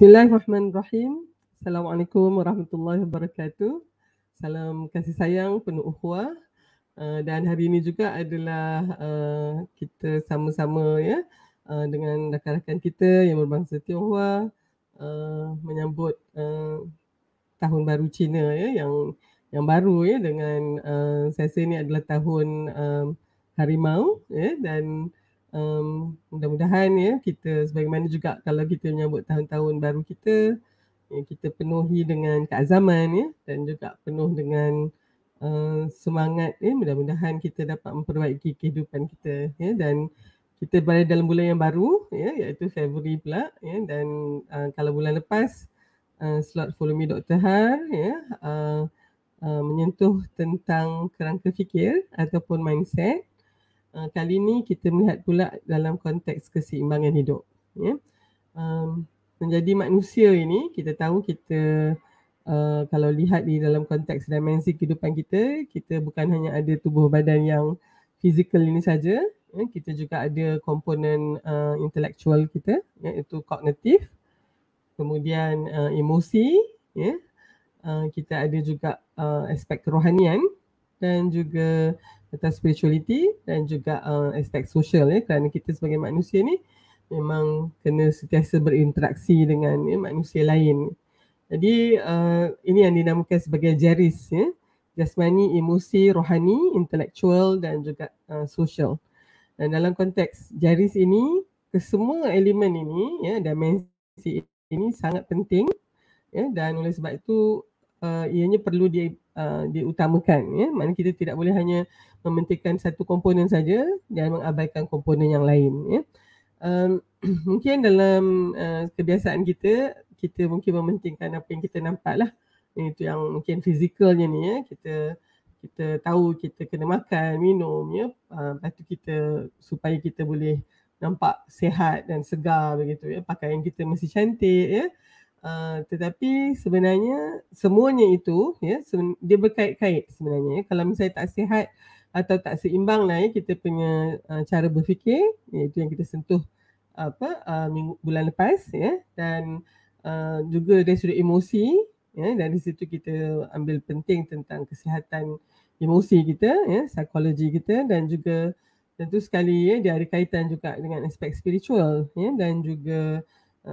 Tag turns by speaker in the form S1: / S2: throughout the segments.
S1: Bismillahirrahmanirrahim. Assalamualaikum warahmatullahi wabarakatuh. Salam kasih sayang penuh ukhuwah. Dan hari ini juga adalah kita sama-sama ya dengan rakan-rakan kita yang berbangsa Tionghoa menyambut tahun baru Cina ya yang baru ya dengan saya rasa ini adalah tahun harimau ya dan mudah-mudahan ya kita sebagaimana juga kalau kita menyambut tahun-tahun baru kita ya, kita penuhi dengan keazaman ya dan juga penuh dengan semangat ya mudah-mudahan kita dapat memperbaiki kehidupan kita ya dan kita berada dalam bulan yang baru ya iaitu Februari pula ya dan kalau bulan lepas slot Follow Me Dr. Har ya menyentuh tentang kerangka fikir ataupun mindset. Kali ini kita melihat pula dalam konteks keseimbangan hidup. Ya. Menjadi manusia ini, kita tahu kita kalau lihat di dalam konteks dimensi kehidupan kita, kita bukan hanya ada tubuh badan yang fizikal ini saja, ya, kita juga ada komponen intelektual kita, iaitu kognitif, kemudian emosi, ya. Kita ada juga aspek kerohanian dan juga atas spirituality dan juga aspek sosial ya kerana kita sebagai manusia ni memang kena sentiasa berinteraksi dengan ya, manusia lain. Jadi ini yang dinamakan sebagai JERIS ya, jasmani, emosi, rohani, intelektual dan juga sosial. Dan dalam konteks JERIS ini kesemua elemen ini ya dimensi ini sangat penting ya dan oleh sebab itu ianya perlu diutamakan ya. Maknanya kita tidak boleh hanya mementingkan satu komponen saja dan mengabaikan komponen yang lain ya. Mungkin dalam kebiasaan kita mungkin mementingkan apa yang kita nampak lah. Itu yang mungkin fizikalnya ni ya. Kita tahu kita kena makan, minum ya. Lepas tu kita supaya kita boleh nampak sihat dan segar begitu ya. Pakaian kita mesti cantik ya. Tetapi sebenarnya semuanya itu ya dia berkait-kait sebenarnya. Kalau misalnya tak sihat atau tak seimbang lah ya kita punya cara berfikir, iaitu yang kita sentuh bulan lepas ya dan juga dari sudut emosi ya dari situ kita ambil penting tentang kesihatan emosi kita ya psikologi kita dan juga tentu sekali ya dia ada kaitan juga dengan aspek spiritual ya dan juga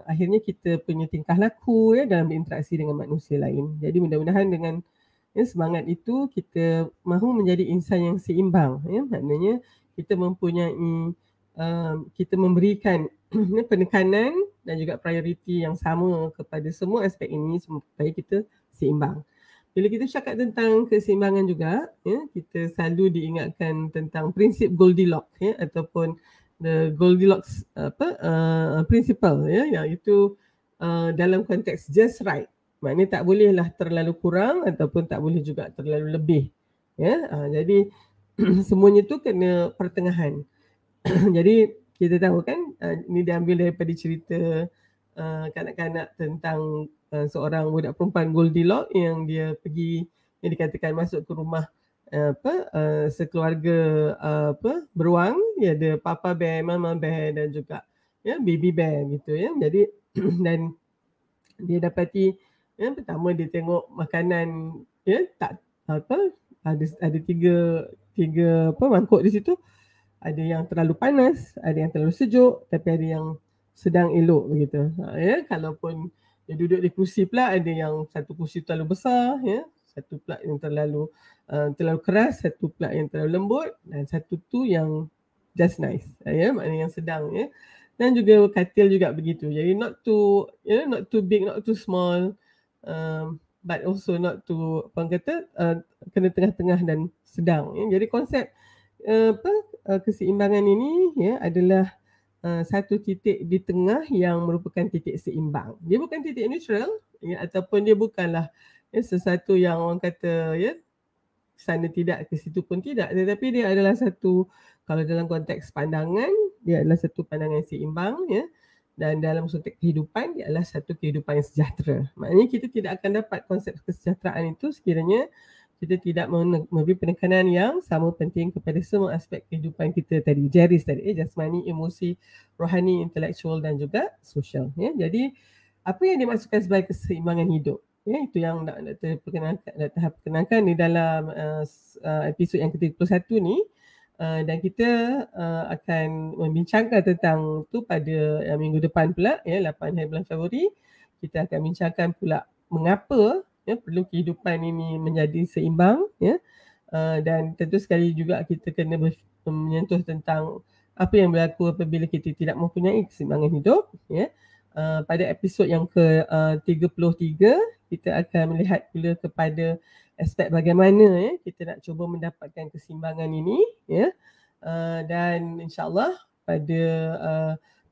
S1: akhirnya kita punya tingkah laku ya dalam berinteraksi dengan manusia lain. Jadi mudah-mudahan dengan ya, semangat itu kita mahu menjadi insan yang seimbang ya. Maknanya kita mempunyai kita memberikan penekanan dan juga prioriti yang sama kepada semua aspek ini supaya kita seimbang. Bila kita cakap tentang keseimbangan juga ya, kita selalu diingatkan tentang prinsip Goldilocks ya ataupun the Goldilocks principle ya iaitu dalam konteks just right. Maknanya tak bolehlah terlalu kurang ataupun tak boleh juga terlalu lebih ya. Jadi semuanya tu kena pertengahan. Jadi kita tahu kan ini diambil daripada cerita kanak-kanak tentang seorang budak perempuan Goldilocks yang dia pergi yang dikatakan masuk ke rumah sekeluarga beruang ya ada papa bear, mama bear dan juga ya baby bear gitu ya. Jadi dan dia dapati ya pertama dia tengok makanan ya tak ada tiga mangkuk di situ. Ada yang terlalu panas, ada yang terlalu sejuk, tapi ada yang sedang elok begitu. Ya, kalaupun dia duduk di kursi pula ada yang satu kursi terlalu besar ya, satu pula yang terlalu keras, satu pula yang terlalu lembut dan satu tu yang just nice. Ya, maknanya yang sedang ya. Dan juga katil juga begitu. Jadi not too big, not too small, but also not too kena tengah-tengah dan sedang. Ya. Jadi konsep keseimbangan ini ya adalah satu titik di tengah yang merupakan titik seimbang. Dia bukan titik neutral ya ataupun dia bukanlah ya, sesuatu yang orang kata ya sana tidak ke situ pun tidak, tetapi dia adalah satu kalau dalam konteks pandangan dia adalah satu pandangan seimbang ya dan dalam konteks kehidupan dia adalah satu kehidupan yang sejahtera. Maknanya kita tidak akan dapat konsep kesejahteraan itu sekiranya kita tidak memberi penekanan yang sama penting kepada semua aspek kehidupan kita tadi. JERIS tadi, jasmani, emosi, rohani, intelektual dan juga sosial. Ya. Jadi apa yang dimaksudkan sebagai keseimbangan hidup? Ya, itu yang nak perkenalkan di dalam episod yang ke-31 ni. Dan kita akan membincangkan tentang tu pada minggu depan pula, ya, 8 hari bulan Februari. Kita akan bincangkan pula mengapa ya perlu kehidupan ini menjadi seimbang, ya. Dan tentu sekali juga kita kena menyentuh tentang apa yang berlaku apabila kita tidak mempunyai keseimbangan hidup, ya. Pada episod yang ke-33 kita akan melihat pula kepada aspek bagaimana ya kita nak cuba mendapatkan keseimbangan ini, ya. Dan insya-Allah pada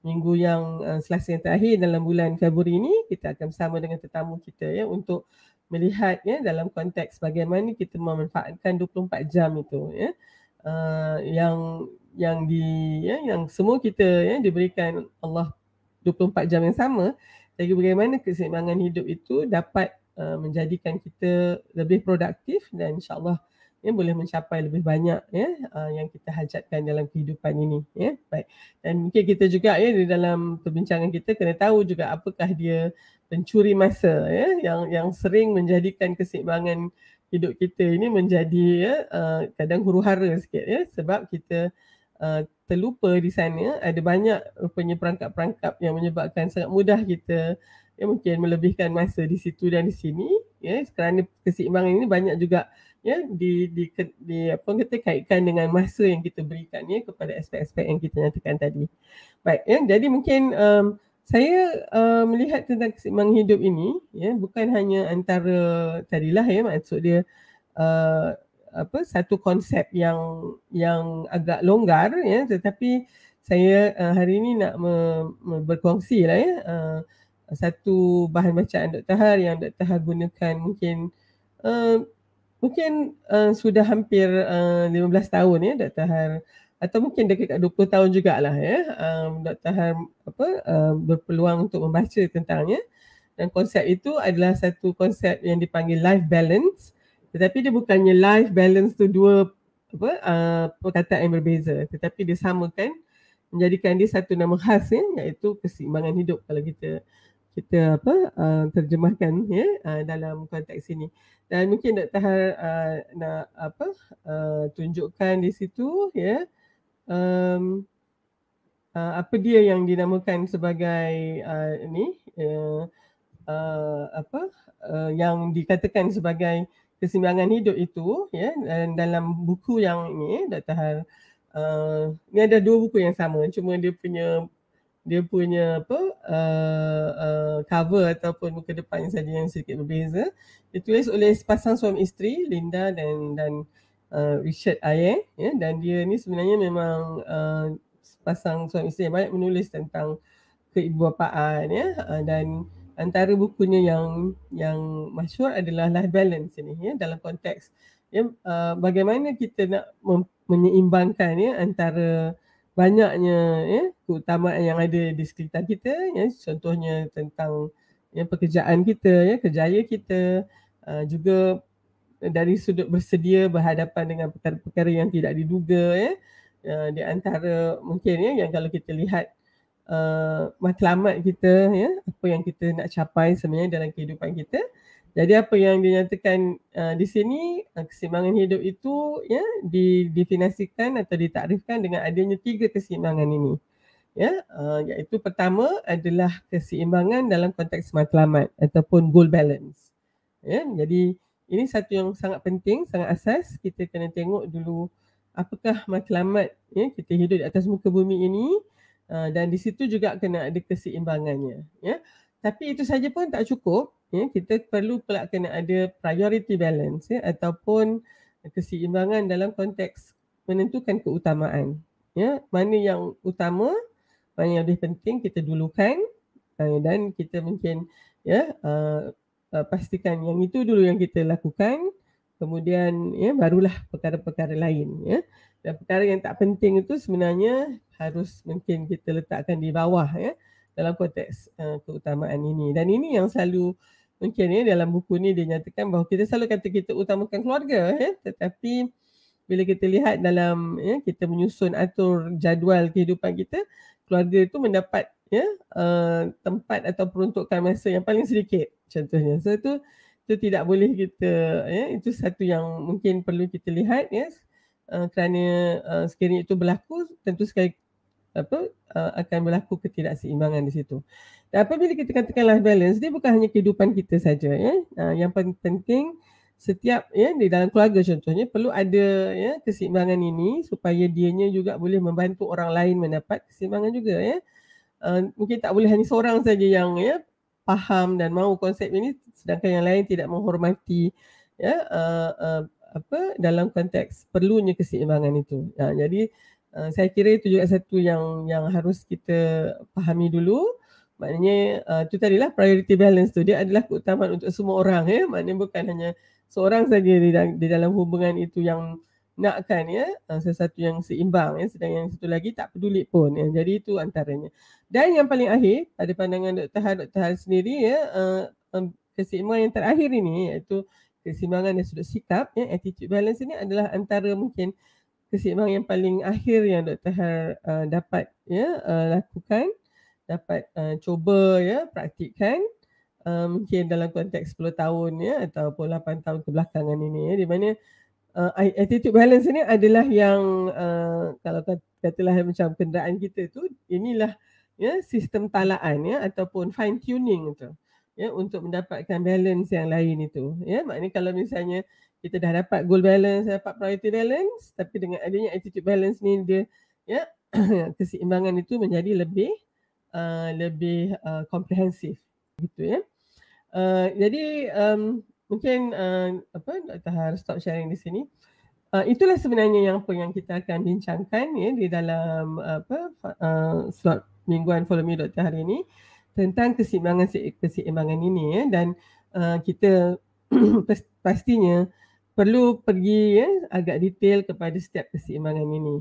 S1: minggu yang Selasa yang terakhir dalam bulan Februari ini kita akan bersama dengan tetamu kita ya untuk melihat ya dalam konteks bagaimana kita memanfaatkan 24 jam itu, ya. Yang semua kita ya diberikan Allah 24 jam yang sama, jadi bagaimana keseimbangan hidup itu dapat menjadikan kita lebih produktif dan insya-Allah ya boleh mencapai lebih banyak ya yang kita hajatkan dalam kehidupan ini, ya. Baik. Dan mungkin kita juga ya di dalam perbincangan kita kena tahu juga apakah dia pencuri masa ya yang sering menjadikan keseimbangan hidup kita ini menjadi ya kadang huru-hara sikit ya sebab kita terlupa di sana ada banyak rupanya perangkap-perangkap yang menyebabkan sangat mudah kita ya mungkin melebihkan masa di situ dan di sini ya kerana keseimbangan ini banyak juga ya di apa kita kaitkan dengan masa yang kita berikan ya kepada aspek-aspek yang kita nyatakan tadi. Baik ya, jadi mungkin saya melihat tentang keseimbangan hidup ini ya bukan hanya antara tadilah ya maksud dia satu konsep yang agak longgar ya tetapi saya hari ini nak berkongsi lah ya satu bahan bacaan Dr. Har yang Dr. Har gunakan mungkin sudah hampir 15 tahun ya Dr. Har atau mungkin dekat 20 tahun jugalah ya Dr. Har berpeluang untuk membaca tentangnya dan konsep itu adalah satu konsep yang dipanggil life balance. Tetapi dia bukannya life balance tu dua perkataan yang berbeza, tetapi dia samakan menjadikan dia satu nama khas ya iaitu keseimbangan hidup kalau kita terjemahkan ya dalam konteks ini. Dan mungkin Dr. Har nak tunjukkan di situ ya apa dia yang dinamakan sebagai yang dikatakan sebagai keseimbangan hidup itu ya dan dalam buku yang ini Dr. Har ni ada dua buku yang sama cuma dia punya cover ataupun muka depan saja yang sedikit berbeza. Ditulis oleh sepasang suami isteri Linda dan Richard Ayer ya dan dia ni sebenarnya memang sepasang suami isteri yang banyak menulis tentang keibuapaan ya dan antara bukunya yang masyhur adalah Life Balance ini ya dalam konteks ya bagaimana kita nak menyeimbangkan ya antara banyaknya ya keutamaan yang ada di sekitar kita ya contohnya tentang ya pekerjaan kita ya kerjaya kita juga dari sudut bersedia berhadapan dengan perkara-perkara yang tidak diduga ya di antara mungkin ya yang kalau kita lihat matlamat kita ya apa yang kita nak capai sebenarnya dalam kehidupan kita. Jadi apa yang dinyatakan di sini keseimbangan hidup itu ya didefinisikan atau ditakrifkan dengan adanya 3 keseimbangan ini. Ya, iaitu pertama adalah keseimbangan dalam konteks matlamat ataupun goal balance. Ya, jadi ini satu yang sangat penting, sangat asas. Kita kena tengok dulu apakah matlamat ya kita hidup di atas muka bumi ini. Dan di situ juga kena ada keseimbangannya ya. Tapi itu saja pun tak cukup ya. Kita perlu pula kena ada priority balance ya ataupun keseimbangan dalam konteks menentukan keutamaan ya. Mana yang utama, mana yang lebih penting kita dulukan dan kita mungkin ya pastikan yang itu dulu yang kita lakukan. Kemudian ya barulah perkara-perkara lain ya. Dan perkara yang tak penting itu sebenarnya harus mungkin kita letakkan di bawah ya dalam konteks keutamaan ini. Dan ini yang selalu mungkin ya dalam buku ni dia nyatakan bahawa kita selalu kata kita utamakan keluarga ya, tetapi bila kita lihat dalam ya kita menyusun atur jadual kehidupan kita, keluarga itu mendapat ya tempat atau peruntukan masa yang paling sedikit contohnya. So itu tidak boleh kita, ya, itu satu yang mungkin perlu kita lihat, ya, kerana sekiranya itu berlaku tentu sekali akan berlaku ketidakseimbangan di situ. Dan apabila kita katakan life balance, dia bukan hanya kehidupan kita saja, ya. Yang penting setiap, ya, di dalam keluarga contohnya perlu ada, ya, keseimbangan ini supaya dianya juga boleh membantu orang lain mendapat keseimbangan juga, ya. Mungkin tak boleh hanya seorang saja yang, ya, faham dan mahu konsep ini sedangkan yang lain tidak menghormati, ya, dalam konteks perlunya keseimbangan itu. Jadi saya kira itu juga satu yang harus kita fahami dulu. Maknanya itu tadilah priority balance tu, dia adalah keutamaan untuk semua orang, ya. Maknanya bukan hanya seorang saja di dalam hubungan itu yang nakkan, ya, sesuatu yang seimbang, ya, sedang yang satu lagi tak peduli pun, ya. Jadi itu antaranya. Dan yang paling akhir pada pandangan Dr. Har sendiri, ya, keseimbangan yang terakhir ini iaitu keseimbangan dari sudut sikap, ya, attitude balance ini adalah antara mungkin keseimbangan yang paling akhir yang Dr. Har dapat, ya, lakukan, dapat cuba, ya, praktikkan mungkin dalam konteks 10 tahun, ya, ataupun 8 tahun kebelakangan ini, ya, di mana attitude balance ini adalah yang kalau katalah macam kenderaan kita tu, inilah, ya, sistem talaan, ya, ataupun fine tuning itu, ya, untuk mendapatkan balance yang lain itu, ya. Maknanya kalau misalnya kita dah dapat goal balance, dapat priority balance, tapi dengan adanya attitude balance ni dia, ya, keseimbangan itu menjadi lebih komprehensif gitu, ya. Jadi mungkin Dr. Har stop sharing di sini. Itulah sebenarnya yang kita akan bincangkan, ya, di dalam slot mingguan Follow Me Dr. hari ini tentang keseimbangan ini, ya, dan kita pastinya perlu pergi, ya, agak detail kepada setiap keseimbangan ini.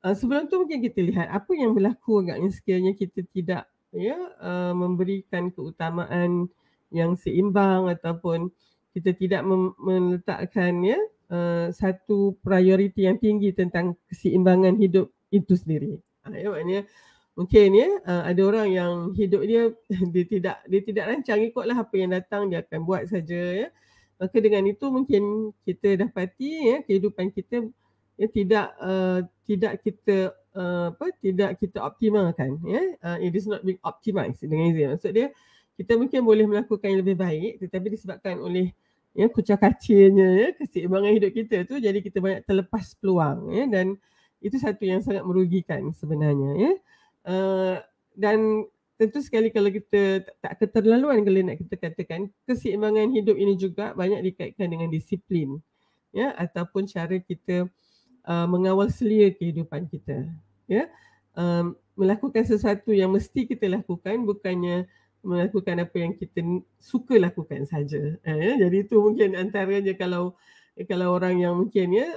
S1: Sebelum tu mungkin kita lihat apa yang berlaku agaknya sekiranya kita tidak, ya, memberikan keutamaan yang seimbang ataupun kita tidak meletakkan, ya, satu prioriti yang tinggi tentang keseimbangan hidup itu sendiri. Ya, maknanya mungkin, ya, ada orang yang hidup dia dia tidak rancang, ikutlah apa yang datang dia akan buat saja, ya. Maka dengan itu mungkin kita dapati, ya, kehidupan kita, ya, tidak kita optimalkan, ya. It is not being optimized dengan Izzy. Maksud dia kita mungkin boleh melakukan yang lebih baik tetapi disebabkan oleh, ya, kucak-kacirnya, ya, keseimbangan hidup kita tu jadi kita banyak terlepas peluang, ya, dan itu satu yang sangat merugikan sebenarnya, ya. Dan tentu sekali kalau kita tak keterlaluan kalau nak kita katakan keseimbangan hidup ini juga banyak dikaitkan dengan disiplin, ya, ataupun cara kita mengawal selia kehidupan kita, ya. Melakukan sesuatu yang mesti kita lakukan bukannya melakukan apa yang kita suka lakukan saja, ya. Jadi itu mungkin antaranya kalau orang yang mungkin, ya,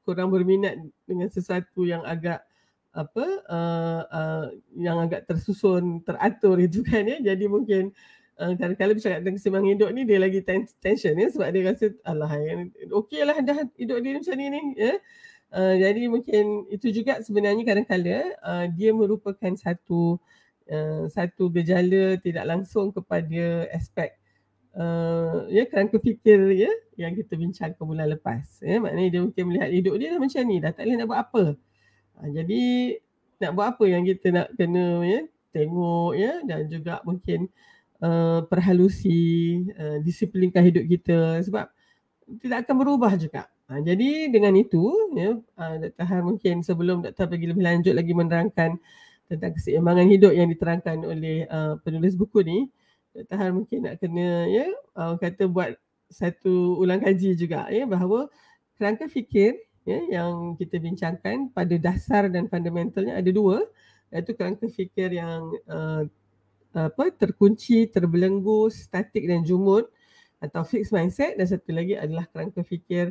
S1: kurang berminat dengan sesuatu yang agak yang agak tersusun, teratur itu kan, ya. Jadi mungkin kadang-kadang bercakap tentang keseimbangan hidup ni dia lagi tension, ya, sebab dia rasa alah okeylah dah hidup dia macam ni, ya. Jadi mungkin itu juga sebenarnya kadang-kadang dia merupakan satu gejala tidak langsung kepada aspek ya, kerangka fikir, ya, yang kita bincangkan bulan lepas, ya. Maknanya dia mungkin melihat hidup dia dah macam ni, dah tak boleh nak buat apa. Jadi nak buat apa yang kita nak kena, ya, tengok, ya, dan juga mungkin perhalusi disiplinkan hidup kita sebab tidak akan berubah juga. Jadi dengan itu, ya, Dr. Har mungkin sebelum Dr. pergi lebih lanjut lagi menerangkan tentang keseimbangan hidup yang diterangkan oleh penulis buku ni, Dr. Har mungkin nak kena, ya, kata buat satu ulang kaji juga, ya, bahawa kerangka fikir, ya, yang kita bincangkan pada dasar dan fundamentalnya ada dua, iaitu kerangka fikir yang terkunci, terbelenggu, statik dan jumud atau fixed mindset, dan satu lagi adalah kerangka fikir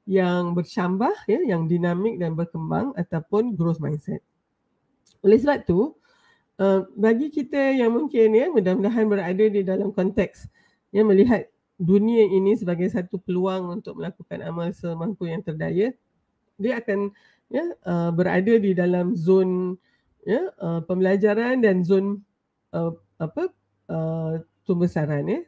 S1: yang bercambah, ya, yang dinamik dan berkembang ataupun growth mindset. Oleh sebab tu bagi kita yang mungkin, ya, mudah-mudahan berada di dalam konteks, ya, melihat dunia ini sebagai satu peluang untuk melakukan amal semampu yang terdaya, dia akan, ya, berada di dalam zon, ya, pembelajaran dan zon apa pembesaran ya,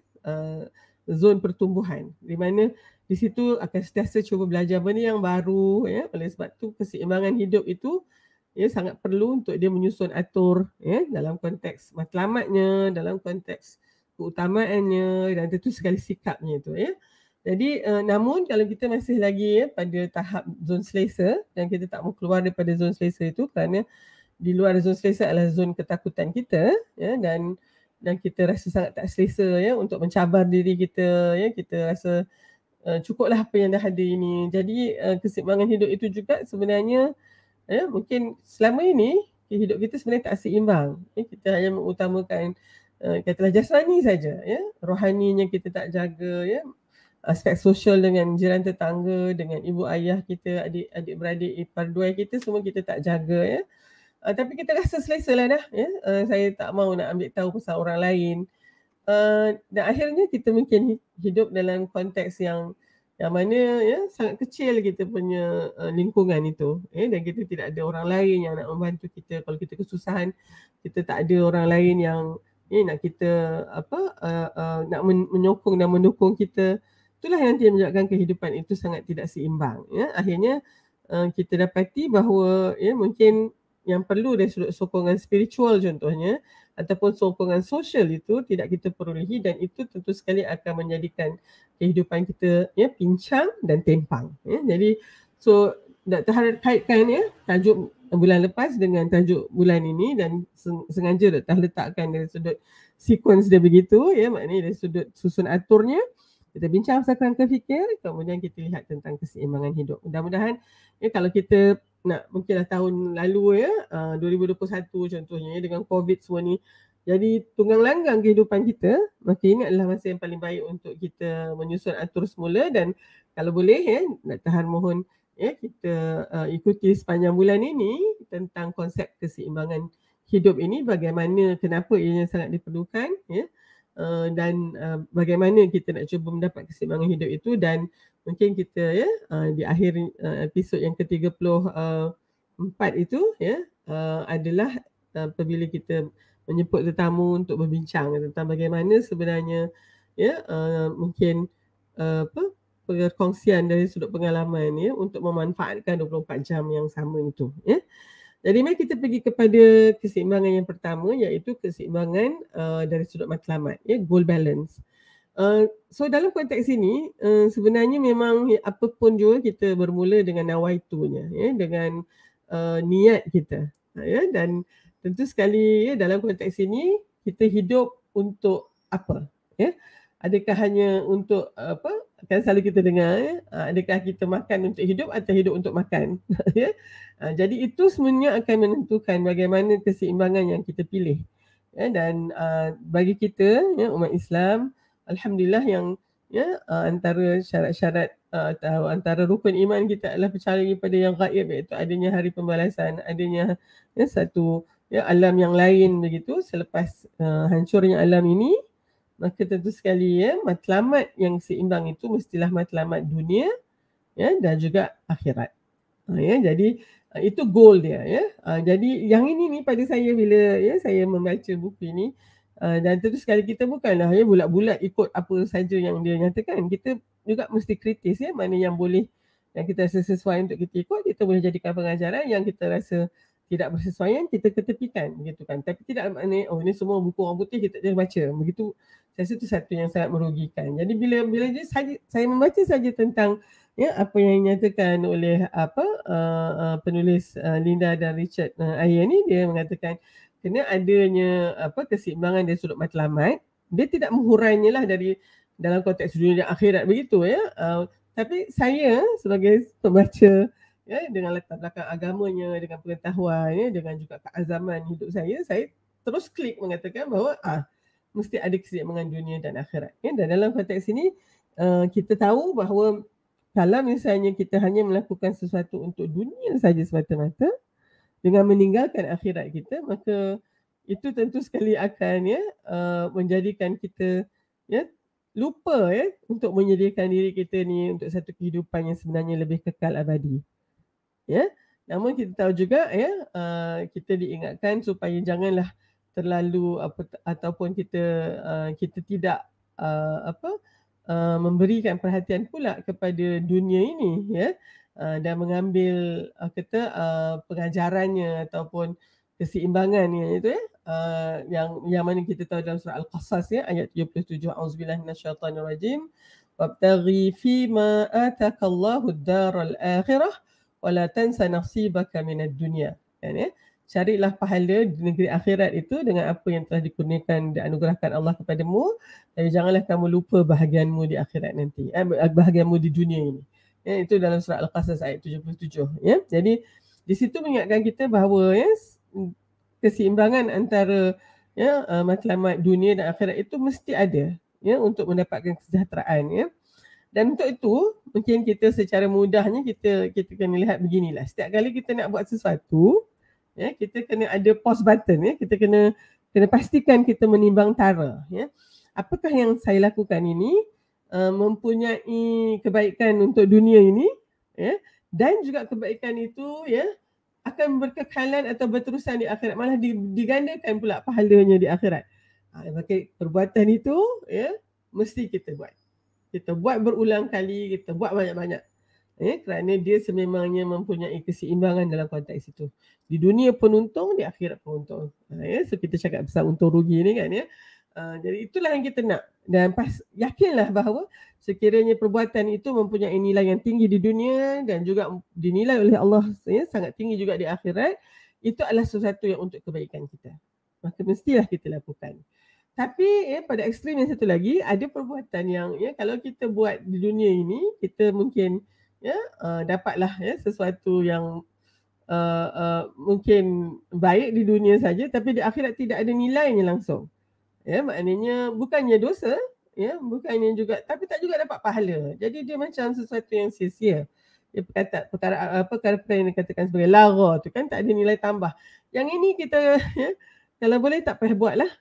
S1: zon pertumbuhan, di mana di situ akan sentiasa cuba belajar benda yang baru ya. Oleh sebab tu keseimbangan hidup itu ya sangat perlu untuk dia menyusun atur ya, dalam konteks matlamatnya, dalam konteks keutamaannya, dan tentu sekali sikapnya itu ya. Jadi namun kalau kita masih lagi ya pada tahap zon selesa dan kita tak mau keluar daripada zon selesa itu, kerana di luar zon selesa adalah zon ketakutan kita ya, dan kita rasa sangat tak selesa ya untuk mencabar diri kita ya. Kita rasa cukuplah apa yang dah ada ini. Jadi keseimbangan hidup itu juga sebenarnya ya, mungkin selama ini hidup kita sebenarnya tak seimbang ya. Kita hanya mengutamakan katalah jasmani saja ya, rohaninya kita tak jaga ya, aspek sosial dengan jiran tetangga, dengan ibu ayah kita, adik beradik, ipar dua kita, semua kita tak jaga ya. Tapi kita rasa selesa lah dah ya. Saya tak mau nak ambil tahu pasal orang lain. Dan akhirnya kita mungkin hidup dalam konteks yang mana ya sangat kecil kita punya lingkungan itu ya, dan kita tidak ada orang lain yang nak membantu kita kalau kita kesusahan. Kita tak ada orang lain yang nak kita nak menyokong dan mendukung kita. Itulah yang nanti menyebabkan kehidupan itu sangat tidak seimbang ya. Akhirnya kita dapati bahawa ya mungkin yang perlu dari sudut sokongan spiritual contohnya, ataupun sokongan sosial itu tidak kita perolehi, dan itu tentu sekali akan menjadikan kehidupan kita ya pincang dan tempang ya. Jadi so nak terkaitkan ya tajuk bulan lepas dengan tajuk bulan ini, dan sengaja letakkan dari sudut sequence dia begitu ya, maknanya dari sudut susun aturnya. Kita bincang pasal kerangka fikir, kemudian kita lihat tentang keseimbangan hidup. Mudah-mudahan ya kalau kita nak mungkinlah tahun lalu ya 2021 contohnya ya, dengan COVID semua ni jadi tunggang langgang kehidupan kita, maka ini adalah masa yang paling baik untuk kita menyusun atur semula. Dan kalau boleh ya nak tahan mohon ya kita ikuti sepanjang bulan ini tentang konsep keseimbangan hidup ini, bagaimana, kenapa ianya sangat diperlukan ya. Dan bagaimana kita nak cuba mendapat keseimbangan hidup itu. Dan mungkin kita ya di akhir episod yang ke-34 itu ya adalah apabila kita menjemput tetamu untuk berbincang tentang bagaimana sebenarnya ya mungkin perkongsian dari sudut pengalaman ya untuk memanfaatkan 24 jam yang sama itu ya. Jadi mari kita pergi kepada keseimbangan yang pertama, iaitu keseimbangan dari sudut matlamat ya, goal balance. So dalam konteks ini sebenarnya memang apapun juga kita bermula dengan nawaitunya ya, dengan niat kita ya. Dan tentu sekali ya dalam konteks ini kita hidup untuk apa ya? Adakah hanya untuk kan selalu kita dengar ya, adakah kita makan untuk hidup atau hidup untuk makan ya. Jadi itu sebenarnya akan menentukan bagaimana keseimbangan yang kita pilih ya. Dan bagi kita ya umat Islam, alhamdulillah yang ya antara syarat-syarat atau antara rukun iman kita adalah percaya kepada yang gaib, iaitu adanya hari pembalasan, adanya ya satu ya alam yang lain begitu selepas hancurnya alam ini. Maka tentu sekali ya matlamat yang seimbang itu mestilah matlamat dunia ya dan juga akhirat. Ya, jadi itu goal dia ya. Jadi yang ini ni pada saya bila ya saya membaca buku ini dan tentu sekali kita bukanlah ya bulat-bulat ikut apa saja yang dia nyatakan. Kita juga mesti kritis ya, mana yang boleh yang kita rasa sesuai untuk kita ikut, kita boleh jadikan pengajaran. Yang kita rasa tidak bersesuaian, kita ketepikan begitu kan. Tapi tidak maknanya ini semua buku orang putih kita jangan baca. Begitu saya rasa itu satu yang sangat merugikan. Jadi bila je saya membaca saja tentang ya apa yang dinyatakan oleh penulis Linda dan Richard Ayer ni, dia mengatakan kena adanya keseimbangan dari sudut matlamat. Dia tidak menghurainya lah dari dalam konteks dunia dan akhirat begitu ya. Tapi saya sebagai pembaca ya dengan latar belakang agamanya, dengan pengetahuan ya, dengan juga keazaman hidup saya terus klik mengatakan bahawa mesti ada keseimbangan dunia dan akhirat ya. Dan dalam konteks ini kita tahu bahawa kalau misalnya kita hanya melakukan sesuatu untuk dunia saja semata-mata dengan meninggalkan akhirat kita, maka itu tentu sekali akan ya menjadikan kita ya lupa ya untuk menyediakan diri kita ni untuk satu kehidupan yang sebenarnya lebih kekal abadi. Ya. Namun kita tahu juga ya kita diingatkan supaya janganlah terlalu ataupun kita tidak memberikan perhatian pula kepada dunia ini, ya, dan mengambil pengajarannya ataupun keseimbangannya itu, ya, yang mana kita tahu dalam surah Al-Qasas, ya, ayat 77, auzubillahi minasyaitonir rajim, wabtaghi fima atakallahu ad-daral akhirah wa la tansa nasibaka minad dunya. Ya, carilah pahala di negeri akhirat itu dengan apa yang telah dikurniakan, dianugerahkan Allah kepadamu, dan janganlah kamu lupa bahagianmu di akhirat nanti, bahagianmu di dunia ini. Ya, itu dalam surah Al-Qasas ayat 77. Ya. Jadi di situ mengingatkan kita bahawa, ya, keseimbangan antara, ya, matlamat dunia dan akhirat itu mesti ada, ya, untuk mendapatkan kesejahteraan, ya. Dan untuk itu mungkin kita secara mudahnya kita kena lihat beginilah. Setiap kali kita nak buat sesuatu, ya, kita kena ada pause button, ya. Kita kena pastikan kita menimbang tara, ya. Apakah yang saya lakukan ini mempunyai kebaikan untuk dunia ini, ya, dan juga kebaikan itu, ya, akan berkekalan atau berterusan di akhirat, malah digandakan pula pahalanya di akhirat. Maka perbuatan itu, ya, mesti kita buat. Kita buat berulang kali, kita buat banyak-banyak. Kerana dia sememangnya mempunyai keseimbangan dalam konteks itu. Di dunia pun untung, di akhirat pun untung. So kita cakap pasal untung rugi ni kan, ya. Jadi itulah yang kita nak. Dan yakinlah bahawa sekiranya perbuatan itu mempunyai nilai yang tinggi di dunia dan juga dinilai oleh Allah, ya, sangat tinggi juga di akhirat, itu adalah sesuatu yang untuk kebaikan kita. Maka mestilah kita lakukan. Tapi, ya, pada ekstrim yang satu lagi, ada perbuatan yang, ya, kalau kita buat di dunia ini, kita mungkin, ya, dapatlah, ya, sesuatu yang mungkin baik di dunia saja, tapi di akhirat tidak ada nilainya langsung. Ya, maknanya bukannya dosa, ya, bukannya juga, tapi tak juga dapat pahala. Jadi dia macam sesuatu yang sia-sia. Dia perkara yang dikatakan sebagai lara tu kan, tak ada nilai tambah. Yang ini kita, ya, kalau boleh tak payah buat lah.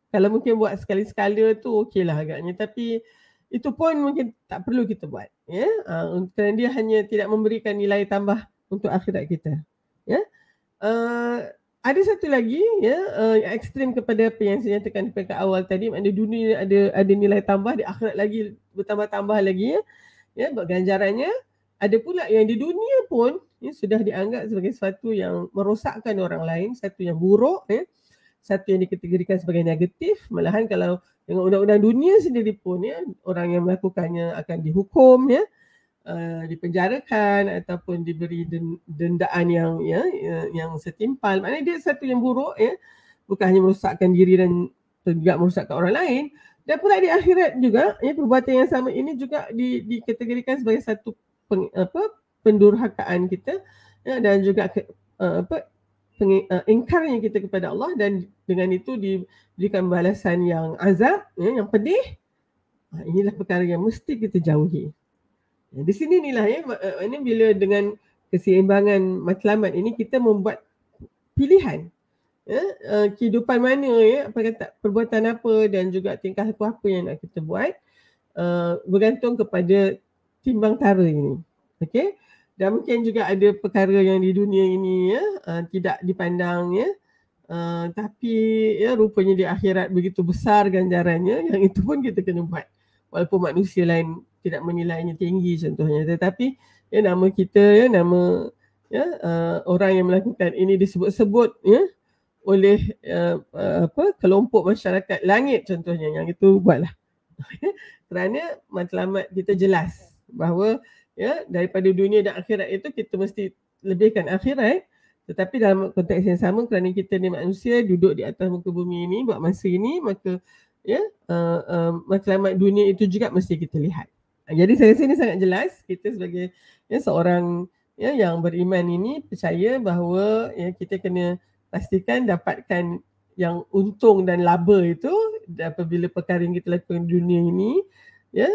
S1: Kalau mungkin buat sekali-sekala tu okeylah agaknya, tapi itu pun mungkin tak perlu kita buat, ya, kerana dia hanya tidak memberikan nilai tambah untuk akhirat kita, ya. Ada satu lagi, ya, yang ekstrim kepada apa yang saya nyatakan pada awal tadi, maknanya dunia ada nilai tambah, di akhirat lagi bertambah-tambah lagi, ya, ganjarannya. Ada pula yang di dunia pun, ya, sudah dianggap sebagai sesuatu yang merosakkan orang lain, satu yang buruk, ya, satu yang dikategorikan sebagai negatif. Malahan kalau dengan undang-undang dunia sendiri pun, ya, orang yang melakukannya akan dihukum, ya, dipenjarakan ataupun diberi dendaan yang setimpal. Maknanya dia satu yang buruk, ya, bukan hanya merosakkan diri dan juga merosakkan orang lain. Dan pula di akhirat juga, ya, perbuatan yang sama ini juga dikategorikan sebagai satu pendurhakaan kita, ya, dan juga ingkarnya kita kepada Allah, dan dengan itu diberikan balasan yang azab, ya, yang pedih. Inilah perkara yang mesti kita jauhi. Di sini inilah, ya, ini bila dengan keseimbangan matlamat ini kita membuat pilihan, ya, kehidupan mana, ya, perbuatan apa dan juga tingkah laku apa yang nak kita buat, bergantung kepada timbang tara ini. Okey. Dan mungkin juga ada perkara yang di dunia ini, ya, tidak dipandang, ya, tapi, ya, rupanya di akhirat begitu besar ganjarannya, yang itu pun kita kena buat. Walaupun manusia lain tidak menilainya tinggi contohnya, tetapi, ya, nama kita, ya, nama, ya, orang yang melakukan ini disebut-sebut, ya, oleh kelompok masyarakat langit contohnya, yang itu buatlah. Kerana matlamat kita jelas bahawa, ya, daripada dunia dan akhirat itu kita mesti lebihkan akhirat, tetapi dalam konteks yang sama, kerana kita ni manusia duduk di atas muka bumi ini buat masa ini, maka, ya, matlamat dunia itu juga mesti kita lihat. Jadi saya rasa ini sangat jelas. Kita sebagai, ya, seorang, ya, yang beriman ini percaya bahawa, ya, kita kena pastikan dapatkan yang untung dan laba itu apabila perkara yang kita lakukan di dunia ini, ya,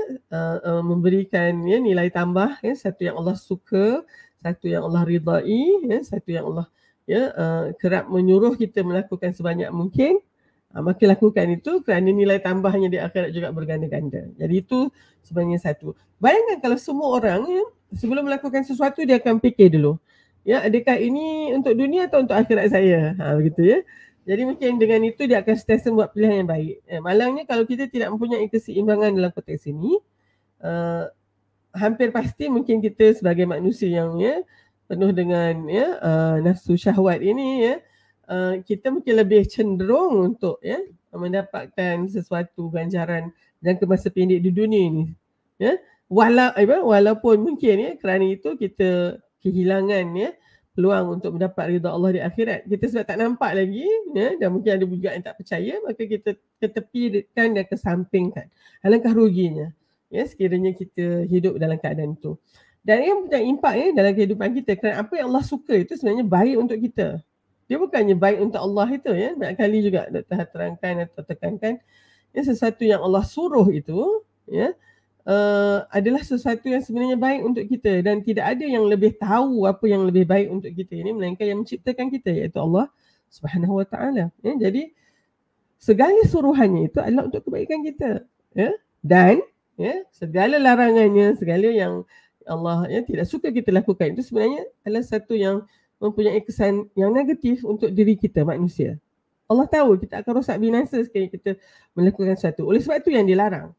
S1: memberikan, ya, nilai tambah, ya, satu yang Allah suka, satu yang Allah ridai, ya, satu yang Allah, ya, kerap menyuruh kita melakukan sebanyak mungkin. Maka lakukan itu, kerana nilai tambahnya di akhirat juga berganda-ganda. Jadi itu sebenarnya satu. Bayangkan kalau semua orang, ya, sebelum melakukan sesuatu dia akan fikir dulu, ya, adakah ini untuk dunia atau untuk akhirat saya, begitu, ya. Jadi mungkin dengan itu dia akan sentiasa buat pilihan yang baik. Malangnya kalau kita tidak mempunyai keseimbangan dalam konteks ini, hampir pasti mungkin kita sebagai manusia yang penuh dengan nafsu syahwat ini kita mungkin lebih cenderung untuk mendapatkan sesuatu ganjaran jangka masa pendek di dunia ini. Walaupun mungkin kerana itu kita kehilangan peluang untuk mendapat ridha Allah di akhirat. Kita sebab tak nampak lagi dan mungkin ada juga yang tak percaya, maka kita ketepikan dan kesampingkan. Alangkah ruginya sekiranya kita hidup dalam keadaan itu. Dan ia punya impak dalam kehidupan kita, kerana apa yang Allah suka itu sebenarnya baik untuk kita. Dia bukannya baik untuk Allah itu banyak kali juga Dr. terangkan atau tekankan sesuatu yang Allah suruh itu adalah sesuatu yang sebenarnya baik untuk kita, dan tidak ada yang lebih tahu apa yang lebih baik untuk kita ini melainkan yang menciptakan kita, iaitu Allah Subhanahu Wa Taala. Jadi segala suruhannya itu adalah untuk kebaikan kita. Dan segala larangannya, segala yang Allah tidak suka kita lakukan itu sebenarnya adalah satu yang mempunyai kesan yang negatif untuk diri kita manusia. Allah tahu kita akan rosak binasa sekali kita melakukan sesuatu. Oleh sebab itu yang dilarang.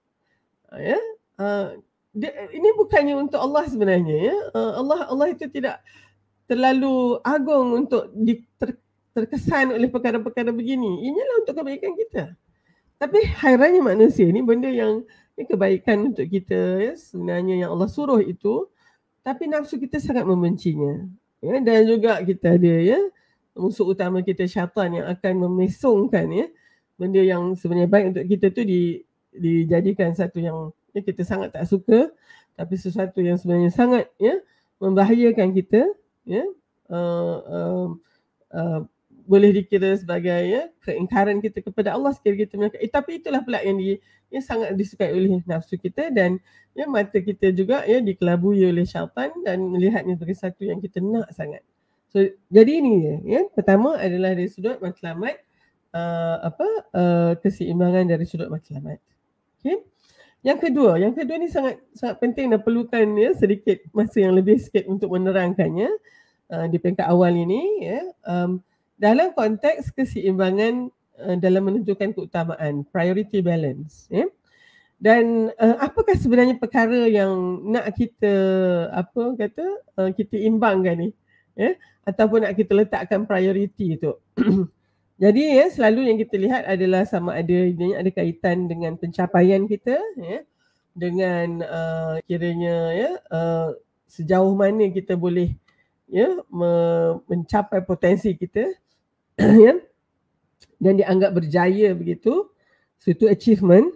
S1: Ini bukannya untuk Allah sebenarnya. Allah itu tidak terlalu agung untuk terkesan oleh perkara-perkara begini. Inilah untuk kebaikan kita. Tapi hairannya manusia ni benda yang kebaikan untuk kita sebenarnya yang Allah suruh itu, tapi nafsu kita sangat membencinya. Dan juga kita ada musuh utama kita syaitan yang akan memesongkan benda yang sebenarnya baik untuk kita tu dijadikan satu yang kita sangat tak suka, tapi sesuatu yang sebenarnya sangat membahayakan kita, boleh dikira sebagai keingkaran kita kepada Allah sekiranya kita melakukan. Tapi itulah pula yang sangat disukai oleh nafsu kita, dan mata kita juga dikelabui oleh syaitan dan melihatnya sebagai satu yang kita nak sangat. So jadi ini pertama adalah dari sudut matlamat keseimbangan dari sudut matlamat. Okay. Yang kedua ni sangat penting dan perlukan sedikit masa yang lebih sikit untuk menerangkannya di peringkat awal ini dalam konteks keseimbangan dalam menentukan keutamaan, priority balance. Dan apakah sebenarnya perkara yang nak kita kita imbangkan ni, ataupun nak kita letakkan priority tu. Jadi selalu yang kita lihat adalah sama ada kaitan dengan pencapaian kita, dengan kiranya sejauh mana kita boleh mencapai potensi kita dan dianggap berjaya begitu. So itu achievement.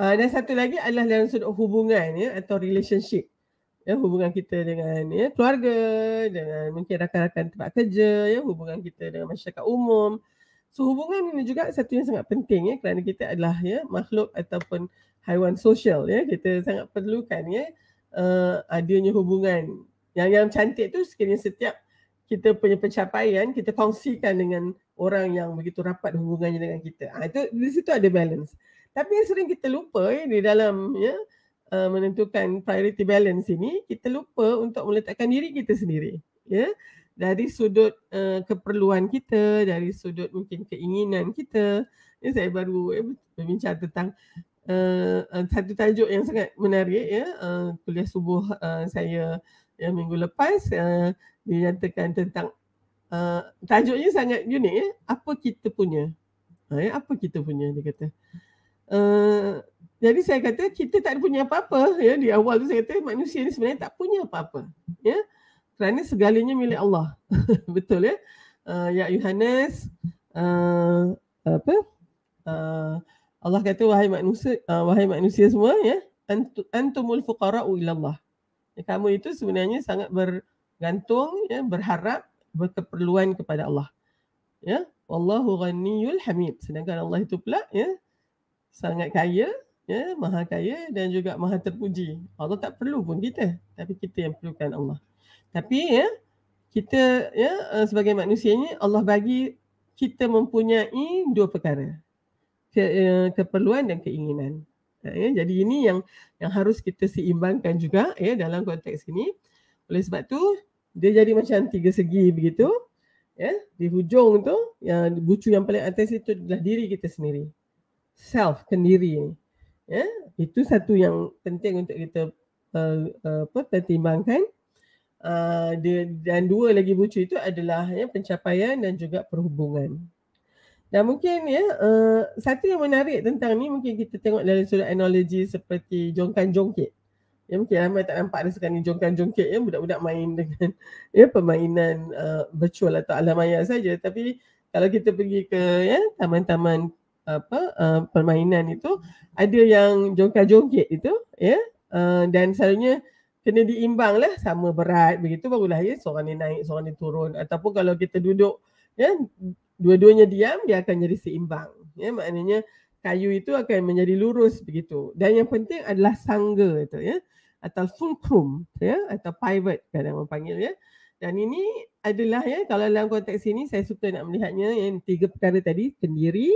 S1: Dan satu lagi adalah dalam sudut hubungan atau relationship. Hubungan kita dengan keluarga, dengan mungkin rakan-rakan tempat kerja, hubungan kita dengan masyarakat umum. So hubungan ini juga satu yang sangat penting kerana kita adalah makhluk ataupun haiwan sosial. Kita sangat perlukan adanya hubungan yang cantik tu sekiranya setiap kita punya pencapaian kita kongsikan dengan orang yang begitu rapat hubungannya dengan kita. Itu di situ ada balance. Tapi yang sering kita lupa di dalam menentukan priority balance ini, kita lupa untuk meletakkan diri kita sendiri. Dari sudut keperluan kita, dari sudut mungkin keinginan kita. Saya baru berbincang tentang satu tajuk yang sangat menarik kuliah subuh saya minggu lepas, dinyatakan tentang tajuknya sangat unik. Apa kita punya? Apa kita punya, dia kata. Jadi saya kata kita tak punya apa-apa. Di awal tu saya kata manusia ni sebenarnya tak punya apa-apa. Kerana segalanya milik Allah. Betul ya Yohanes Allah kata wahai manusia semua antumul fuqara'u ilallah. Kamu itu sebenarnya sangat bergantung berharap berkeperluan kepada Allah. Wallahu ghaniyul hamid. Sedangkan Allah itu pula sangat kaya, maha kaya dan juga maha terpuji. Allah tak perlu pun kita, tapi kita yang perlukan Allah. Tapi kita sebagai manusia ni Allah bagi kita mempunyai dua perkara, keperluan dan keinginan. Jadi ini yang harus kita seimbangkan juga dalam konteks ini. Oleh sebab tu dia jadi macam tiga segi begitu. ya, di hujung tu yang bucu yang paling atas itu adalah diri kita sendiri. Self, kendiri ni. Ya, itu satu yang penting untuk kita pertimbangkan. Dan dua lagi bucu itu adalah ya, pencapaian dan juga perhubungan. Dan mungkin ya, satu yang menarik tentang ni mungkin kita tengok dari sudut analogi seperti jongkan jongkit. Ya, mungkin ramai tak nampak dah sekarang ni jongkan jongkit ya, budak-budak main dengan ya permainan virtual atau alam maya saja. Tapi kalau kita pergi ke ya taman-taman permainan itu, ada yang jongkan jongkit itu ya, dan selalunya kena diimbang lah, sama berat begitu barulah ya seorang ni naik, seorang ni turun. Ataupun kalau kita duduk ya dua-duanya diam, dia akan jadi seimbang. Ya, maknanya kayu itu akan menjadi lurus begitu. Dan yang penting adalah sangga itu ya, atau fulcrum ya, atau pivot kadang orang panggil ya. Dan ini adalah ya, kalau dalam konteks ini saya suka nak melihatnya yang tiga perkara tadi, kendiri,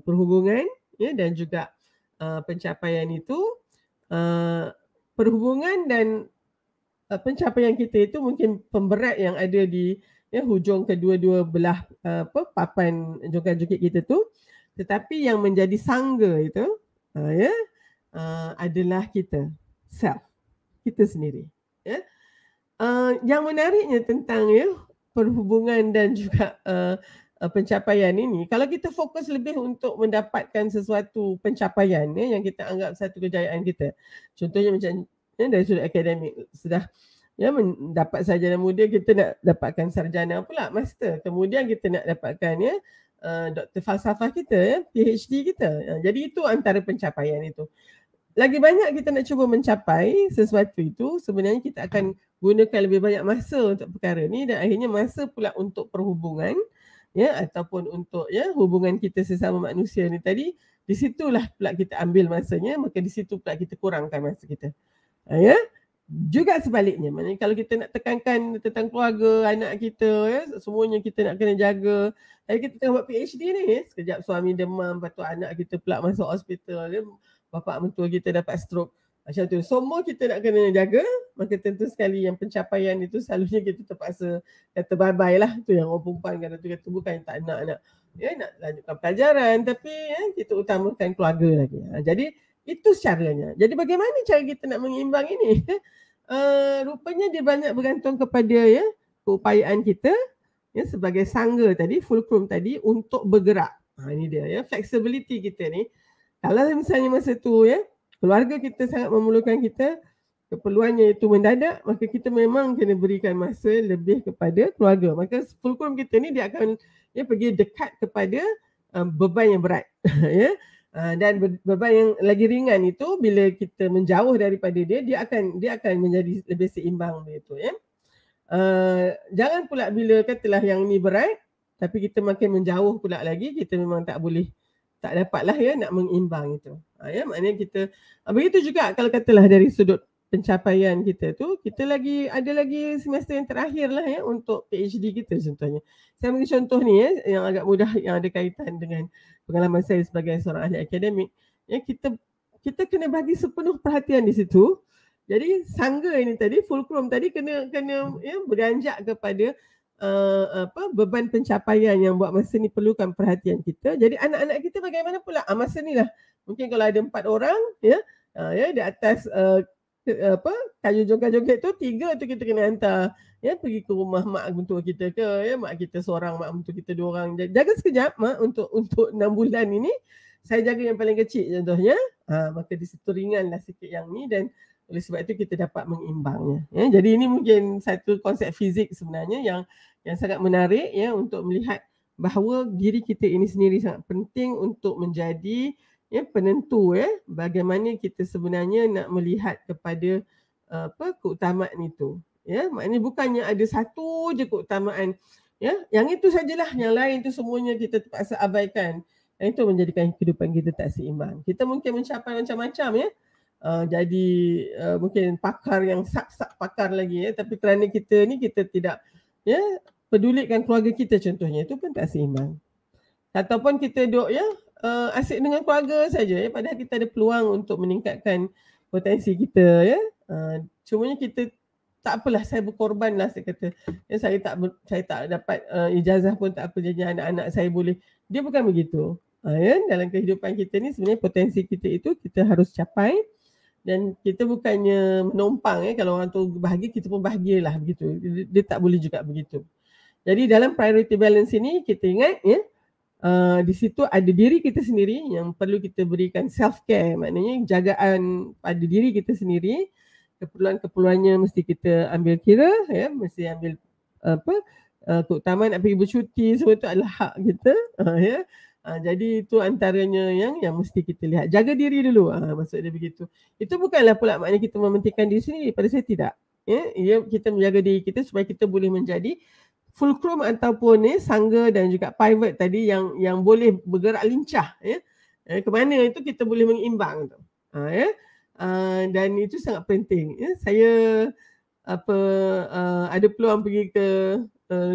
S1: perhubungan ya, dan juga pencapaian itu. Perhubungan dan pencapaian kita itu mungkin pemberat yang ada di ya, hujung kedua-dua belah papan jongkan-jongkit kita tu, tetapi yang menjadi sangga itu ya, adalah kita, self, kita sendiri ya. Yang menariknya tentang ya perhubungan dan juga pencapaian ini, kalau kita fokus lebih untuk mendapatkan sesuatu pencapaian ya, yang kita anggap satu kejayaan kita, contohnya macam ya, dari sudut akademik, sudah ya mendapat sarjana muda, kita nak dapatkan sarjana pula, master, kemudian kita nak dapatkan ya doktor falsafah kita ya, PhD kita. Jadi itu antara pencapaian itu. Lagi banyak kita nak cuba mencapai sesuatu itu, sebenarnya kita akan gunakan lebih banyak masa untuk perkara ni, dan akhirnya masa pula untuk perhubungan ya, ataupun untuk ya hubungan kita sesama manusia ni tadi, di situlah pula kita ambil masanya, maka di situ pula kita kurangkan masa kita. Ya, juga sebaliknya, maknanya kalau kita nak tekankan tentang keluarga, anak kita ya, semuanya kita nak kena jaga. Hari kita tengah buat PhD ni ya, sekejap suami demam, lepas tu anak kita pula masuk hospital ya, bapa mentua kita dapat stroke, macam tu semua kita nak kena jaga. Maka tentu sekali yang pencapaian itu selalunya kita terpaksa kata bye-bye lah. Tu yang orang perempuan kata tu, kata bukan tak nak ya, nak lanjutkan pelajaran, tapi ya, kita utamakan keluarga lagi. Jadi itu caranya. Jadi bagaimana cara kita nak mengimbang ini? Rupanya dia banyak bergantung kepada ya keupayaan kita ya, sebagai sangga tadi, fulcrum tadi, untuk bergerak. Ini dia ya, flexibility kita ni. Kalau misalnya masa tu ya keluarga kita sangat memerlukan kita, keperluannya itu mendadak, maka kita memang kena berikan masa lebih kepada keluarga. Maka fulcrum kita ni dia akan ya pergi dekat kepada beban yang berat ya. Dan beban yang lagi ringan itu bila kita menjauh daripada dia, dia akan menjadi lebih seimbang begitu ya. Jangan pula bila katalah yang ni berat tapi kita makin menjauh pula lagi, kita memang tak dapatlah ya nak mengimbang itu. Ya, maknanya kita begitu juga kalau katalah dari sudut pencapaian kita tu, kita ada lagi semester yang terakhir lah ya untuk PhD kita contohnya. Saya bagi contoh ni ya, yang agak mudah, yang ada kaitan dengan pengalaman saya sebagai seorang ahli akademik. Ya, kita kena bagi sepenuh perhatian di situ. Jadi sangga ini tadi, fulcrum tadi kena ya beranjak kepada beban pencapaian yang buat masa ni perlukan perhatian kita. Jadi anak-anak kita bagaimana pula masa ni lah. Mungkin kalau ada 4 orang ya, ya di atas kayu jongkat-jongkat tu, 3 tu kita kena hantar ya pergi ke rumah mak mentua kita ke ya, mak kita seorang, mak mentua kita 2 orang. Jaga sekejap mak untuk 6 bulan ini saya jaga yang paling kecil contohnya. Maka di situ ringanlah sikit yang ni, dan oleh sebab itu kita dapat mengimbangnya ya. Jadi ini mungkin satu konsep fizik sebenarnya yang sangat menarik ya, untuk melihat bahawa diri kita ini sendiri sangat penting untuk menjadi ya penentu ya bagaimana kita sebenarnya nak melihat kepada keutamaan itu ya. Maknanya bukannya ada satu je keutamaan ya, yang itu sajalah, yang lain tu semuanya kita terpaksa abaikan. Yang itu menjadikan kehidupan kita tak seimbang. Kita mungkin mencapai macam-macam ya, jadi mungkin pakar yang sak pakar lagi ya, tapi kerana kita ni kita tidak ya pedulikan keluarga kita contohnya, itu pun tak seimbang. Ataupun kita duduk ya asyik dengan keluarga saja ya, padahal kita ada peluang untuk meningkatkan potensi kita ya. Cumanya kita tak apalah, saya berkorbanlah, saya kata. Ya, saya tak dapat ijazah pun tak apa, jadi anak-anak saya boleh. Dia bukan begitu. Ya, dalam kehidupan kita ni sebenarnya potensi kita itu kita harus capai, dan kita bukannya menumpang kalau orang tu bahagia kita pun bahagialah begitu. Dia tak boleh juga begitu. Jadi dalam priority balance ini kita ingat ya, di situ ada diri kita sendiri yang perlu kita berikan self care, maknanya jagaan pada diri kita sendiri. Keperluan-keperluannya mesti kita ambil kira ya, mesti ambil keutamaan nak pergi bercuti, semua itu adalah hak kita ya. Jadi itu antaranya yang mesti kita lihat. Jaga diri dulu, maksud dia begitu. Itu bukanlah pula maknanya kita mementingkan diri sendiri, pada saya tidak. Ya, kita menjaga diri kita supaya kita boleh menjadi fulcrum ataupun sangga dan juga pivot tadi yang boleh bergerak lincah ya. Ke mana itu kita boleh mengimbang tu. Ya. Dan itu sangat penting ya. Saya ada peluang pergi ke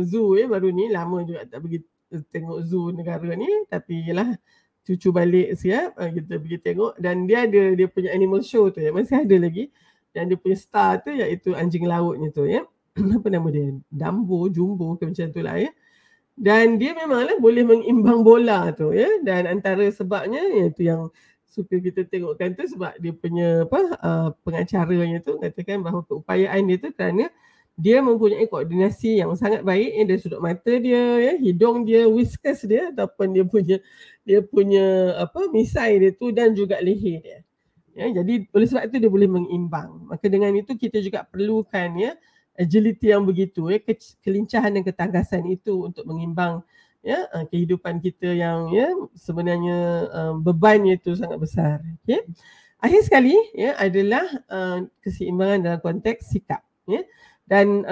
S1: zoo ya baru ni, lama juga tak pergi tengok zoo negara ni, tapi yalah cucu balik siap kita pergi tengok, dan dia ada dia punya animal show tu ya, masih ada lagi, dan dia punya star tu iaitu anjing lautnya tu ya. Apa nama dia? Dumbo, Jumbo ke macam tu lah ya. Dan dia memanglah boleh mengimbang bola tu ya, dan antara sebabnya iaitu yang suka kita tengokkan tu sebab dia punya pengacaranya tu katakan bahawa keupayaan dia tu kerana dia mempunyai koordinasi yang sangat baik dari sudut mata dia ya, hidung dia, whiskers dia ataupun dia punya misai dia tu, dan juga leher dia. Ya, jadi oleh sebab itu dia boleh mengimbang. Maka dengan itu kita juga perlukan ya agility yang begitu ya, kelincahan dan ketangkasan itu untuk mengimbang ya kehidupan kita yang ya sebenarnya bebannya itu sangat besar. Okay. Akhir sekali ya adalah keseimbangan dalam konteks sikap ya. Dan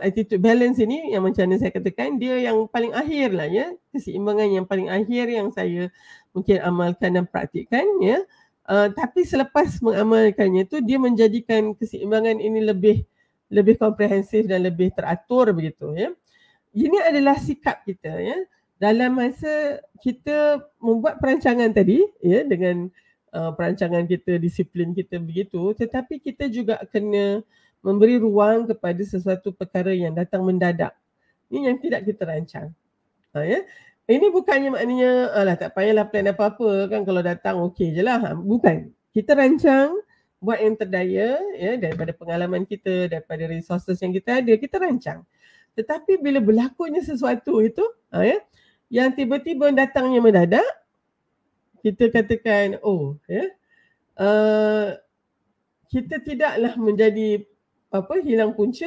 S1: attitude balance ini yang macam mana saya katakan, dia yang paling akhir lah ya, keseimbangan yang paling akhir yang saya mungkin amalkan dan praktikkan ya. Tapi selepas mengamalkannya tu dia menjadikan keseimbangan ini lebih komprehensif dan lebih teratur begitu ya. Ini adalah sikap kita ya dalam masa kita membuat perancangan tadi ya, dengan perancangan kita, disiplin kita begitu, tetapi kita juga kena memberi ruang kepada sesuatu perkara yang datang mendadak. Ini yang tidak kita rancang. Ya. Ini bukannya maknanya alah tak payahlah plan apa-apa kan, kalau datang okey je lah. Bukan. Kita rancang, buat yang terdaya ya, daripada pengalaman kita, daripada resources yang kita ada, kita rancang. Tetapi bila berlakunya sesuatu itu ya, yang tiba-tiba datangnya mendadak, kita katakan kita tidaklah menjadi hilang punca,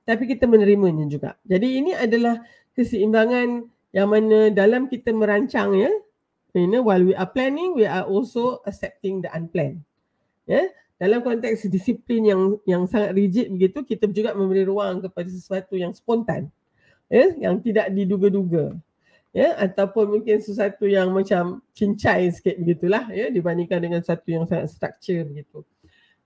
S1: tapi kita menerimanya juga. Jadi ini adalah keseimbangan yang mana dalam kita merancang ya, while we are planning, we are also accepting the unplanned. Ya, dalam konteks disiplin yang sangat rigid begitu, kita juga memberi ruang kepada sesuatu yang spontan, ya, yang tidak diduga-duga, ya, ataupun mungkin sesuatu yang macam cincai sikit begitulah, ya, dibandingkan dengan sesuatu yang sangat structure begitu.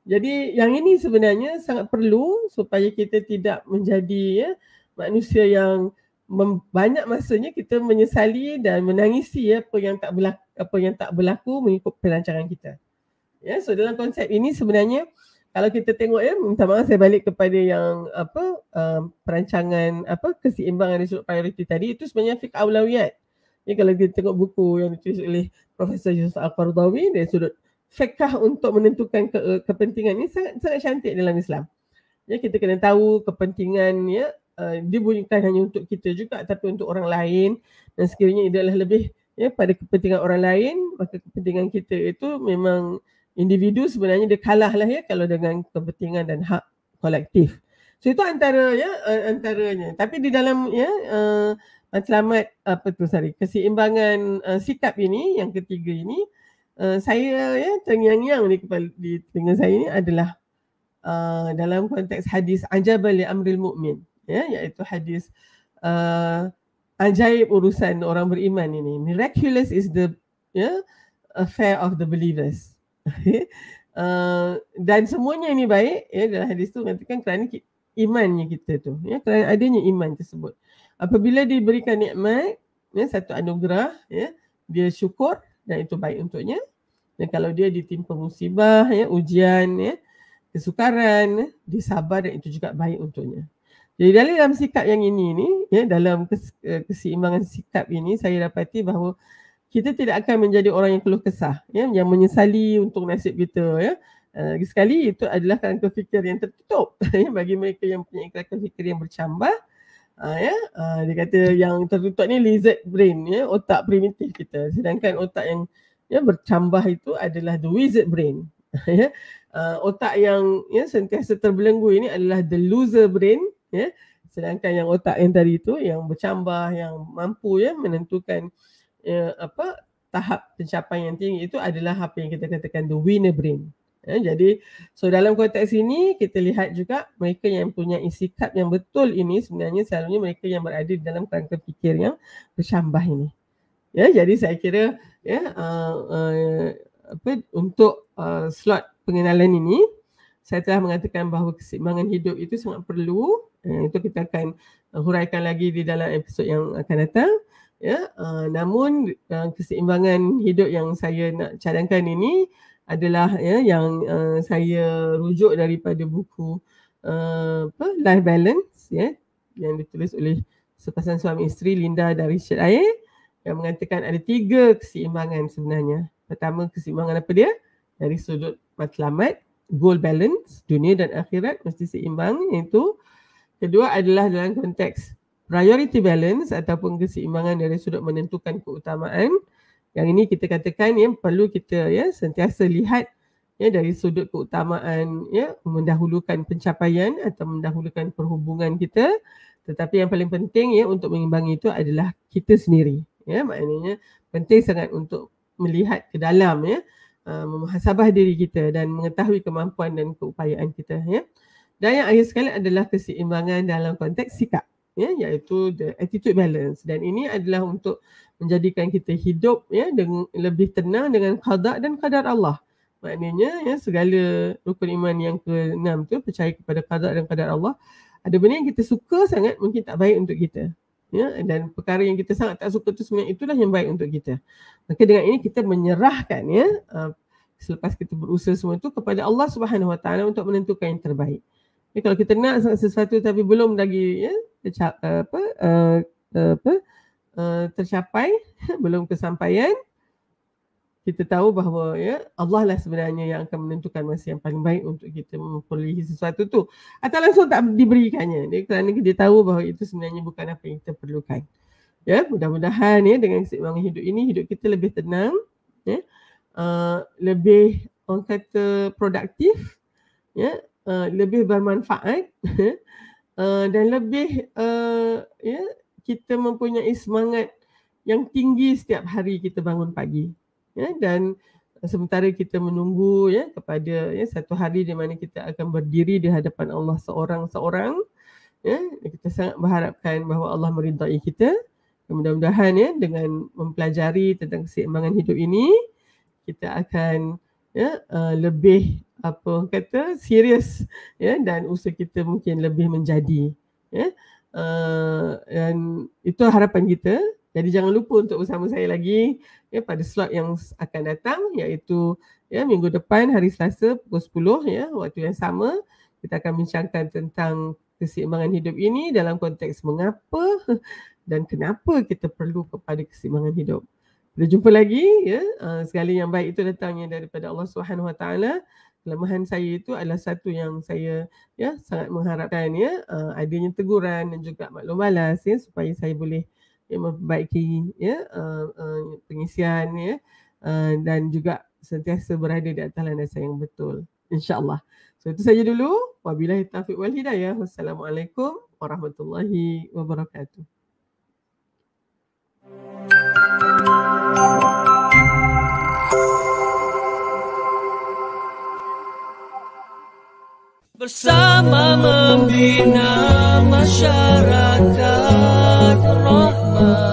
S1: Jadi yang ini sebenarnya sangat perlu supaya kita tidak menjadi ya manusia yang banyak masanya kita menyesali dan menangisi apa yang tak berlaku mengikut perancangan kita. Ya, so dalam konsep ini sebenarnya kalau kita tengok ya, minta maaf saya balik kepada yang perancangan keseimbangan dari sudut prioriti tadi, itu sebenarnya fiqh aulawiyat. Ya, kalau kita tengok buku yang ditulis oleh Profesor Yusuf Al-Qaradawi dari sudut fiqh untuk menentukan kepentingan ini sangat cantik dalam Islam. Ya, kita kena tahu kepentingan ya, dia bukan hanya untuk kita juga tapi untuk orang lain, dan sekiranya ia adalah lebih ya pada kepentingan orang lain, maka kepentingan kita itu memang individu sebenarnya dia kalah lah ya kalau dengan kepentingan dan hak kolektif. So itu antaranya. Tapi di dalam ya matlamat keseimbangan sikap ini yang ketiga ini, saya ya terngiang-ngiang di telinga saya ini adalah dalam konteks hadis ajabal li amril mu'min ya, iaitu hadis ajaib urusan orang beriman ini. Miraculous is the affair of the believers. Dan semuanya ini baik ya, dalam hadis tu mengatakan kerana imannya kita tu ya, kerana adanya iman tersebut. Apabila diberikan nikmat ya, satu anugerah ya, dia syukur dan itu baik untuknya. Dan kalau dia ditimpa musibah ya, ujian ya, kesukaran, dia sabar dan itu juga baik untuknya. Jadi dalam sikap yang ini ni, ya, dalam keseimbangan sikap ini, saya dapati bahawa kita tidak akan menjadi orang yang keluh kesah, ya, yang menyesali untuk nasib kita, ya. Lagi sekali itu adalah kerangka fikir yang tertutup ya, bagi mereka yang punya kerangka fikir yang bercambah. Dia kata yang tertutup ni lizard brain, ya, otak primitif kita, sedangkan otak yang bercambah itu adalah the wizard brain. Ya. Otak yang sentiasa terbelenggu ini adalah the loser brain, ya. Sedangkan yang otak yang tadi itu yang bercambah, yang mampu menentukan tahap pencapaian yang tinggi itu adalah apa yang kita katakan the winner brain. Jadi dalam konteks ini kita lihat juga mereka yang punya sikap yang betul ini sebenarnya selalunya mereka yang berada di dalam kerangka fikir yang bercambah ini. Ya, jadi saya kira untuk slot pengenalan ini saya telah mengatakan bahawa keseimbangan hidup itu sangat perlu. Itu kita akan huraikan lagi di dalam episod yang akan datang. Ya, namun keseimbangan hidup yang saya nak cadangkan ini adalah yang saya rujuk daripada buku Life Balance, yang ditulis oleh sepasang suami isteri, Linda dan Richard Ayer, yang mengatakan ada 3 keseimbangan sebenarnya. Pertama, keseimbangan apa dia? Dari sudut matlamat, goal balance, dunia dan akhirat mesti seimbang, iaitu. Kedua adalah dalam konteks priority balance ataupun keseimbangan dari sudut menentukan keutamaan. Yang ini kita katakan perlu kita sentiasa lihat dari sudut keutamaan, mendahulukan pencapaian atau mendahulukan perhubungan kita. Tetapi yang paling penting untuk mengimbangi itu adalah kita sendiri. Maknanya penting sangat untuk melihat ke dalam, memuhasabah diri kita dan mengetahui kemampuan dan keupayaan kita. Dan yang akhir sekali adalah keseimbangan dalam konteks sikap, iaitu the attitude balance. Dan ini adalah untuk menjadikan kita hidup dengan lebih tenang dengan qada dan qadar Allah. Maknanya segala rukun iman yang ke-6 tu percaya kepada qada dan qadar Allah. Ada benda yang kita suka sangat mungkin tak baik untuk kita. Dan perkara yang kita sangat tak suka tu sebenarnya itulah yang baik untuk kita. Maka dengan ini kita menyerahkan selepas kita berusaha semua itu kepada Allah Subhanahu Wa Taala untuk menentukan yang terbaik. Kalau kita nak sesuatu tapi belum lagi tercapai, belum kesampaian, kita tahu bahawa Allah lah sebenarnya yang akan menentukan masa yang paling baik untuk kita memperolehi sesuatu tu, atau langsung tak diberikannya kerana dia tahu bahawa itu sebenarnya bukan apa yang kita perlukan. Mudah-mudahan dengan keseimbangan hidup ini, hidup kita lebih tenang, lebih orang kata produktif, lebih bermanfaat, dan lebih kita mempunyai semangat yang tinggi setiap hari kita bangun pagi. Dan sementara kita menunggu kepada satu hari di mana kita akan berdiri di hadapan Allah seorang-seorang, kita sangat berharapkan bahawa Allah meridai kita. Mudah-mudahan dengan mempelajari tentang keseimbangan hidup ini, kita akan lebih serius, dan usaha kita mungkin lebih menjadi. Dan itu harapan kita. Jadi jangan lupa untuk bersama saya lagi pada slot yang akan datang, iaitu minggu depan hari Selasa pukul 10 waktu yang sama. Kita akan bincangkan tentang keseimbangan hidup ini dalam konteks mengapa dan kenapa kita perlu kepada keseimbangan hidup. Kita jumpa lagi. Segala yang baik itu datangnya daripada Allah Subhanahu Wa Taala. Kelemahan saya itu adalah satu yang saya sangat mengharapkan adanya teguran dan juga maklum balas supaya saya boleh memperbaiki pengisian dan juga sentiasa berada di atas landasan yang betul, insya-Allah. So itu saja dulu. Wabillahi taufiq wal hidayah. Wassalamualaikum warahmatullahi wabarakatuh.
S2: Bersama membina masyarakat rahmat.